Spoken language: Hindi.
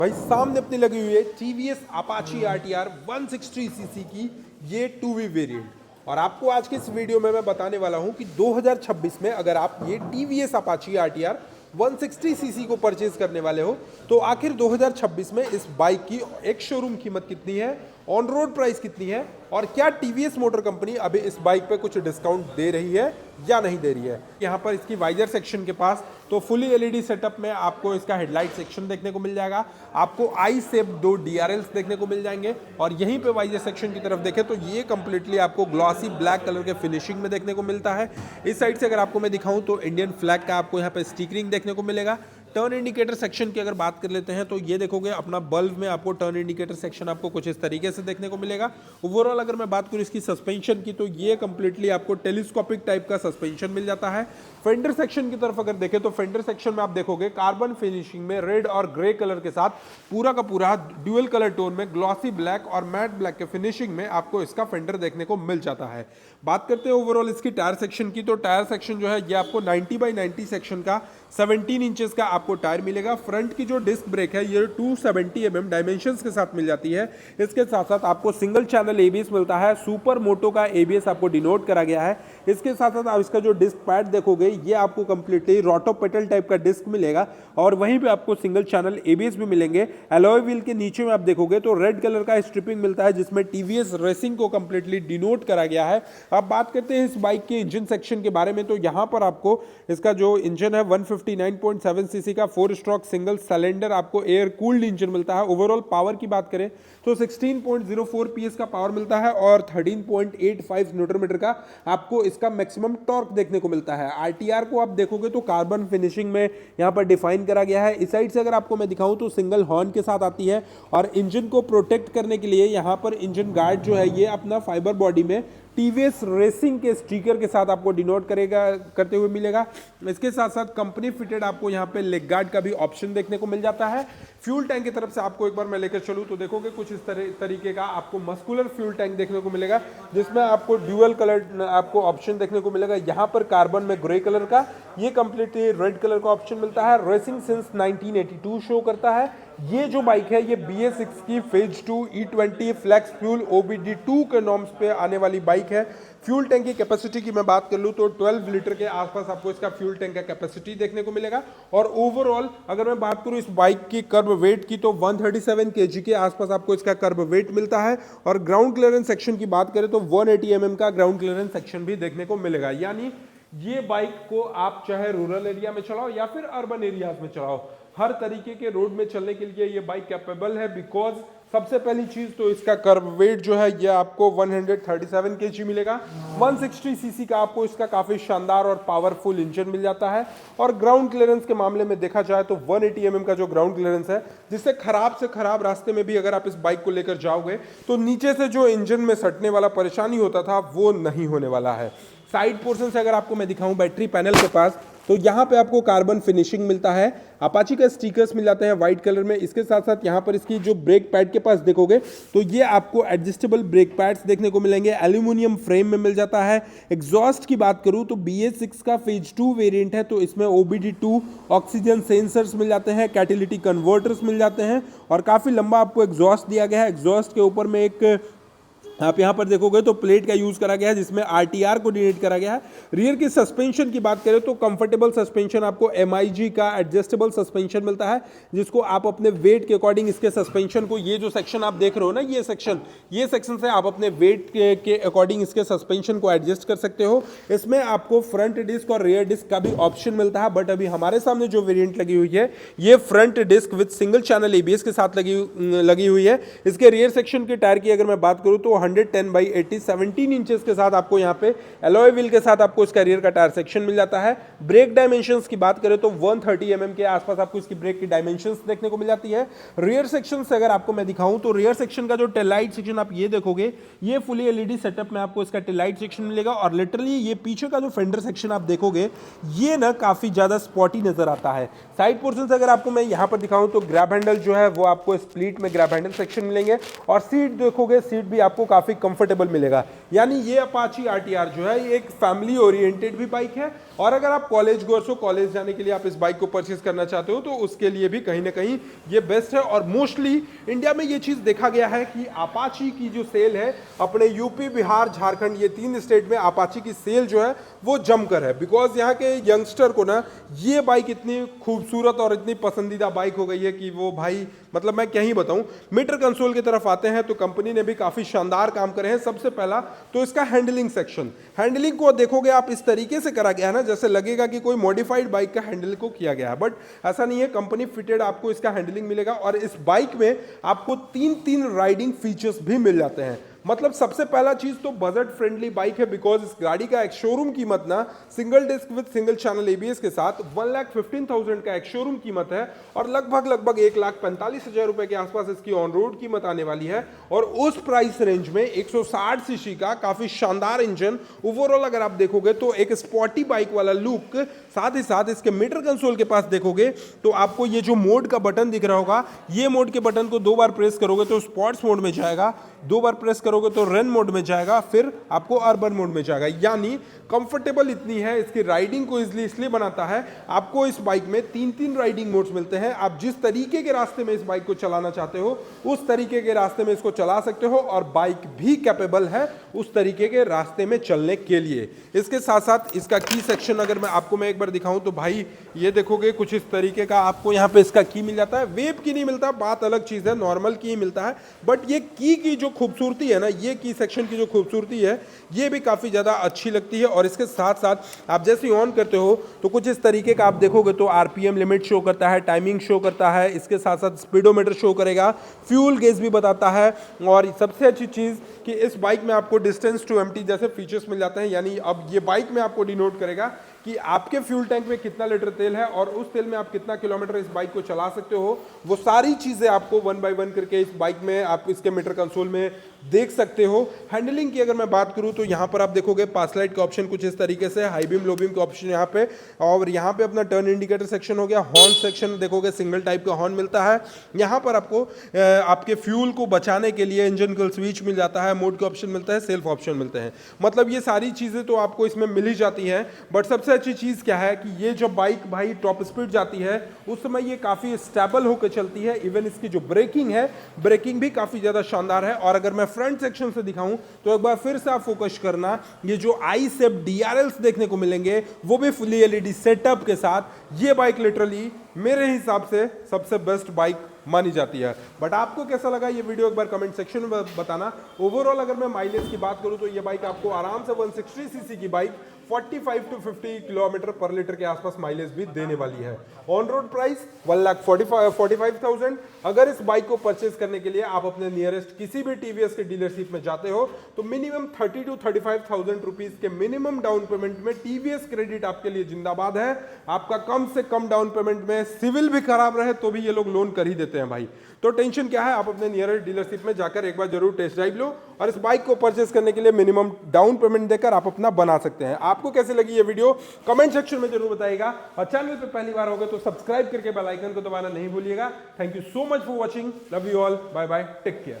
भाई सामने अपनी लगी हुई है टीवीएस अपाची आरटीआर 160 सीसी की ये 2V वेरिएंट। और आपको आज के इस वीडियो में मैं बताने वाला हूं कि 2026 में अगर आप ये टीवीएस अपाची आरटीआर 160 सीसी को परचेज करने वाले हो तो आखिर 2026 में इस बाइक की एक शोरूम कीमत कितनी है, ऑन रोड प्राइस कितनी है और क्या टीवीएस मोटर कंपनी अभी इस बाइक पे कुछ डिस्काउंट दे रही है या नहीं दे रही है। यहाँ पर इसकी वाइजर सेक्शन के पास तो फुली एलईडी सेटअप में आपको इसका हेडलाइट सेक्शन देखने को मिल जाएगा, आपको आई शेप 2 DRLs देखने को मिल जाएंगे और यहीं पे वाइजर सेक्शन की तरफ देखें तो ये कंप्लीटली आपको ग्लॉसी ब्लैक कलर के फिनिशिंग में देखने को मिलता है। इस साइड से अगर आपको मैं दिखाऊं तो इंडियन फ्लैग का आपको यहाँ पे स्टिकरिंग देखने को मिलेगा। टर्न इंडिकेटर सेक्शन की अगर बात कर लेते हैं तो ये देखोगे अपना बल्ब में आपको टर्न इंडिकेटर सेक्शन आपको कुछ इस तरीके से देखने को मिलेगा। ओवरऑल अगर मैं बात करूं इसकी सस्पेंशन की तो ये कंप्लीटली आपको टेलीस्कोपिक टाइप का सस्पेंशन मिल जाता है। फेंडर सेक्शन की तरफ अगर देखें तो फेंडर सेक्शन में आप देखोगे कार्बन फिनिशिंग में रेड और ग्रे कलर के साथ पूरा का पूरा ड्यूअल कलर टोन में ग्लॉसी ब्लैक और मैट ब्लैक के फिनिशिंग में आपको इसका फेंडर देखने को मिल जाता है। बात करते हैं ओवरऑल इसकी टायर सेक्शन की तो टायर सेक्शन जो है ये आपको 90/90 सेक्शन का 17 इंचेस का आपको टायर मिलेगा। फ्रंट की जो डिस्क ब्रेक है ये 270 mm डायमेंशंस के साथ मिल जाती है। इसके साथ साथ आपको सिंगल चैनल एबीएस मिलता है, सुपर मोटो का एबीएस आपको डिनोट करा गया है। इसके साथ साथ आप इसका जो डिस्क पैड देखोगे ये आपको कंप्लीटली रोटो पेटल टाइप का डिस्क मिलेगा और वहीं पे आपको सिंगल चैनल एबीएस भी मिलेंगे। एलॉय व्हील के नीचे में आप देखोगे तो रेड कलर का स्ट्रिपिंग मिलता है जिसमें टीवीएस रेसिंग को कंप्लीटली डिनोट करा गया है। अब बात करते हैं इस बाइक के इंजन सेक्शन के बारे में तो यहाँ पर आपको इसका जो इंजन है 159.7 सीसी का 4 स्ट्रोक सिंगल सिलेंडर आपको एयर कूल्ड इंजन मिलता है। ओवरऑल पावर की बात करें तो 16.04 PS का पावर मिलता है और 13.85 न्यूटन मीटर का आपको इसका मैक्सिमम टॉर्क देखने को मिलता है। आरटीआर को आप देखोगे तो कार्बन फिनिशिंग में यहाँ पर डिफाइन करा गया है। इस साइड से अगर आपको मैं दिखाऊं तो सिंगल हॉर्न के साथ आती है और इंजन को प्रोटेक्ट करने के लिए यहाँ पर इंजन गार्ड जो है ये अपना फाइबर बॉडी में टीवीएस रेसिंग के स्टिकर के साथ आपको डिनोट करते हुए मिलेगा। इसके साथ साथ कंपनी फिटेड आपको यहाँ पे लेग गार्ड का भी ऑप्शन देखने को मिल जाता है। फ्यूल टैंक की तरफ से आपको एक बार मैं लेकर चलूँ तो देखोगे कुछ इस तरीके का आपको मस्कुलर फ्यूल टैंक देखने को मिलेगा जिसमें आपको ड्यूअल कलर आपको ऑप्शन देखने को मिलेगा। यहाँ पर कार्बन में ग्रे कलर का, ये कंप्लीटली रेड कलर का ऑप्शन मिलता है। रेसिंग सिंस 1982 शो करता है। ये जो बाइक है ये BS6 की phase 2 E20 flex fuel OBD2 के नॉर्म्स पे आने वाली बाइक है। फ्यूल टैंक की कैपेसिटी की मैं बात कर लूँ तो 12 लीटर के आसपास आपको इसका फ्यूल टैंक का कैपेसिटी देखने को मिलेगा। और ओवरऑल अगर मैं बात करूँ इस बाइक की कर्ब वेट की तो 137 kg के आसपास आपको इसका कर्ब वेट मिलता है। और ग्राउंड क्लियरेंस सेक्शन की बात करें तो 180 mm का ग्राउंड क्लियरेंस सेक्शन भी देखने को मिलेगा। यानी ये बाइक को आप चाहे रूरल एरिया में चलाओ या फिर अर्बन एरियाज में चलाओ, हर तरीके के रोड में चलने के लिए ये बाइक कैपेबल है। बिकॉज सबसे पहली चीज तो इसका कर्व वेट जो है ये आपको 137 kg मिलेगा। 160 सीसी का आपको इसका काफी शानदार और पावरफुल इंजन मिल जाता है। और ग्राउंड क्लियरेंस के मामले में देखा जाए तो 180 mm का जो ग्राउंड क्लियरेंस है जिससे खराब से खराब रास्ते में भी अगर आप इस बाइक को लेकर जाओगे तो नीचे से जो इंजन में सटने वाला परेशानी होता था वो नहीं होने वाला है। साइड पोर्शन से अगर आपको मैं दिखाऊं बैटरी पैनल के पास तो यहाँ पे आपको कार्बन फिनिशिंग मिलता है, अपाची का स्टिकर्स मिल जाते हैं व्हाइट कलर में। इसके साथ साथ यहाँ पर इसकी जो ब्रेक पैड के पास देखोगे तो ये आपको एडजस्टेबल ब्रेक पैड्स देखने को मिलेंगे, एल्यूमिनियम फ्रेम में मिल जाता है। एग्जॉस्ट की बात करूँ तो BS6 का फेज 2 वेरिएंट है तो इसमें OBD2 ऑक्सीजन सेंसर्स मिल जाते हैं, कैटेलिटिक कन्वर्टर्स मिल जाते हैं और काफ़ी लंबा आपको एग्जॉस्ट दिया गया है। एग्जॉस्ट के ऊपर में एक आप यहाँ पर देखोगे तो प्लेट का यूज करा गया है जिसमें आरटीआर को डिनेट करा गया है। रियर की सस्पेंशन की बात करें तो कंफर्टेबल सस्पेंशन आपको MIG का एडजस्टेबल सस्पेंशन मिलता है जिसको आप अपने वेट के अकॉर्डिंग इसके सस्पेंशन को, ये जो सेक्शन आप देख रहे हो ना ये सेक्शन से आप अपने वेट के अकॉर्डिंग इसके सस्पेंशन को एडजस्ट कर सकते हो। इसमें आपको फ्रंट डिस्क और रियर डिस्क का भी ऑप्शन मिलता है बट अभी हमारे सामने जो वेरियंट लगी हुई है ये front disc with single channel ABS के साथ लगी हुई है। इसके रियर सेक्शन के टायर की अगर मैं बात करूँ तो 110/80 17 इंचेस के साथ आपको यहाँ पे एलॉय व्हील के साथ आपको इसका रियर का टायर सेक्शन मिल जाता है। ब्रेक डायमेंशंस की बात करें तो 130 mm के आसपास आपको इसकी ब्रेक की डायमेंशंस देखने को मिल जाती है। रियर सेक्शन से अगर आपको मैं दिखाऊं तो रियर सेक्शन का जो टेल लाइट सेक्शन आप ये देखोगे ये फुली एलईडी सेटअप में आपको इसका टेल लाइट सेक्शन मिलेगा। और लिटरली ये पीछे का जो फेंडर सेक्शन आप देखोगे ये ना काफी ज्यादा स्पॉटी नजर आता है। साइड पोर्शन से अगर आपको मैं यहाँ पर दिखाऊं तो ग्रैब हैंडल जो है वो आपको स्प्लिट में ग्रैब हैंडल सेक्शन मिलेंगे और सीट देखोगे सीट भी आपको काफी कंफर्टेबल मिलेगा। यानी ये अपाची आरटीआर जो है ये एक फैमिली ओरिएंटेड भी बाइक है, और अगर आप कॉलेज गोर्स हो, कॉलेज जाने के लिए आप इस बाइक को परचेज करना चाहते हो तो उसके लिए भी कहीं ना कहीं ये बेस्ट है। और मोस्टली इंडिया में ये चीज देखा गया है कि अपाची की जो सेल है अपने यूपी, बिहार, झारखंड, ये 3 स्टेट में अपाची की सेल जो है वो जमकर है। बिकॉज यहाँ के यंगस्टर को ना ये बाइक इतनी खूबसूरत और इतनी पसंदीदा बाइक हो गई है कि वो भाई मतलब मैं क्या ही बताऊं। मीटर कंसोल की तरफ आते हैं तो कंपनी ने भी काफी शानदार काम करे हैं। सबसे पहला तो इसका हैंडलिंग सेक्शन, हैंडलिंग को देखोगे आप इस तरीके से करा गया है ना जैसे लगेगा कि कोई मॉडिफाइड बाइक का हैंडल को किया गया है, बट ऐसा नहीं है। कंपनी फिटेड आपको इसका हैंडलिंग मिलेगा, और इस बाइक में आपको 3 राइडिंग फीचर्स भी मिल जाते हैं। मतलब सबसे पहला चीज तो बजट फ्रेंडली बाइक है, बिकॉज इस गाड़ी का एक शोरूम कीमत ना single disc with single channel ABS के साथ 1,15,000 का एक शोरूम कीमत है, और लगभग 1,45,000 रुपए के आसपास इसकी ऑन रोड कीमत आने वाली है। और उस प्राइस रेंज में 160 सीसी का काफी शानदार इंजन, ओवरऑल अगर आप देखोगे तो एक स्पोर्टी बाइक वाला लुक, साथ ही साथ इसके मीटर कंसोल के पास देखोगे तो आपको ये जो मोड का बटन दिख रहा होगा, ये मोड के बटन को 2 बार प्रेस करोगे तो स्पोर्ट्स मोड में जाएगा, 2 बार प्रेस करोगे तो रन मोड में जाएगा, फिर आपको अर्बन मोड में जाएगा। यानी कंफर्टेबल इतनी है, इसकी राइडिंग को इसलिए बनाता है। आपको इस बाइक में 3 राइडिंग मोड्स मिलते हैं। आप जिस तरीके के रास्ते में इस बाइक को चलाना चाहते हो उस तरीके के रास्ते में इसको चला सकते हो, और बाइक भी कैपेबल है उस तरीके के रास्ते में चलने के लिए। इसके साथ साथ इसका की सेक्शन अगर मैं एक बार दिखाऊं तो भाई ये देखोगे कुछ इस तरीके का आपको यहाँ पे इसका की मिल जाता है। वेब की नहीं मिलता, बात अलग चीज है, नॉर्मल की ही मिलता है। बट ये की जो खूबसूरती है ना, ये की सेक्शन की जो खूबसूरती है ये भी काफी ज्यादा अच्छी लगती है। और इसके साथ साथ आप जैसे ही ऑन करते हो तो कुछ इस तरीके का आप देखोगे तो आरपीएम लिमिट शो करता है, टाइमिंग शो करता है, इसके साथ साथ स्पीडोमीटर शो करेगा, फ्यूल गेज भी बताता है। और सबसे अच्छी चीज कि इस बाइक में आपको डिस्टेंस टू एम्प्टी जैसे फीचर्स मिल जाते हैं। यानी अब ये बाइक में आपको डिनोट करेगा कि आपके फ्यूल टैंक में कितना लीटर तेल है और उस तेल में आप कितना किलोमीटर इस बाइक को चला सकते हो। वो सारी चीजें आपको 1 बाय 1 करके इस बाइक में आप इसके मीटर कंसोल में देख सकते हो। हैंडलिंग की अगर मैं बात करूं तो यहाँ पर आप देखोगे पास लाइट का ऑप्शन कुछ इस तरीके से, हाई बीम लो बीम का ऑप्शन यहाँ पे, और यहाँ पे अपना टर्न इंडिकेटर सेक्शन हो गया। हॉर्न सेक्शन देखोगे सिंगल टाइप का हॉर्न मिलता है। यहाँ पर आपको आपके फ्यूल को बचाने के लिए इंजन कल स्विच मिल जाता है, मोड के ऑप्शन मिलता है, सेल्फ ऑप्शन मिलते हैं। मतलब ये सारी चीजें तो आपको इसमें मिल ही जाती हैं। बट सबसे अच्छी चीज क्या है कि ये जो बाइक भाई टॉप स्पीड जाती है उस समय ये काफी स्टेबल होकर चलती है। इवन इसकी जो ब्रेकिंग है, ब्रेकिंग भी काफी ज्यादा शानदार है। और अगर मैं फ्रंट सेक्शन से दिखाऊं तो एक बार फिर से आप फोकस करना, ये जो i-Sep DRLs देखने को मिलेंगे वो भी फुली एलईडी सेटअप के साथ। ये बाइक लिटरली मेरे हिसाब से सबसे बेस्ट बाइक मानी जाती है। बट आपको कैसा लगा ये वीडियो एक बार कमेंट सेक्शन में बताना। ओवरऑल अगर मैं माइलेज की बात करूं तो ये बाइक आपको आराम से 160 सीसी की बाइक 45 to 50 किलोमीटर पर लीटर के आसपास माइलेज भी देने वाली है। On road price 1,45,000। अगर इस बाइक को परचेज करने के लिए आप अपने नियरेस्ट किसी भी टीवीएस के डीलरशिप में जाते हो तो मिनिमम 30 to 35,000 रुपीज के मिनिमम डाउन पेमेंट में टीवीएस क्रेडिट आपके लिए जिंदाबाद है। आपका कम से कम डाउन पेमेंट में सिविल भी खराब रहे तो भी ये लोग लोन कर ही देते हैं भाई। तो टेंशन क्या है, आप अपने नियरेस्ट डीलरशिप में जाकर एक बार जरूर टेस्ट ड्राइव लो, और इस बाइक को परचेस करने के लिए मिनिमम डाउन पेमेंट देकर आप अपना बना सकते हैं। आपको कैसे लगी ये वीडियो कमेंट सेक्शन में जरूर बताइएगा, और चैनल पे पहली बार होगा तो सब्सक्राइब करके बेल आइकन को दबाना नहीं भूलिएगा। Thank you so much for watching, love you all, bye bye, take care.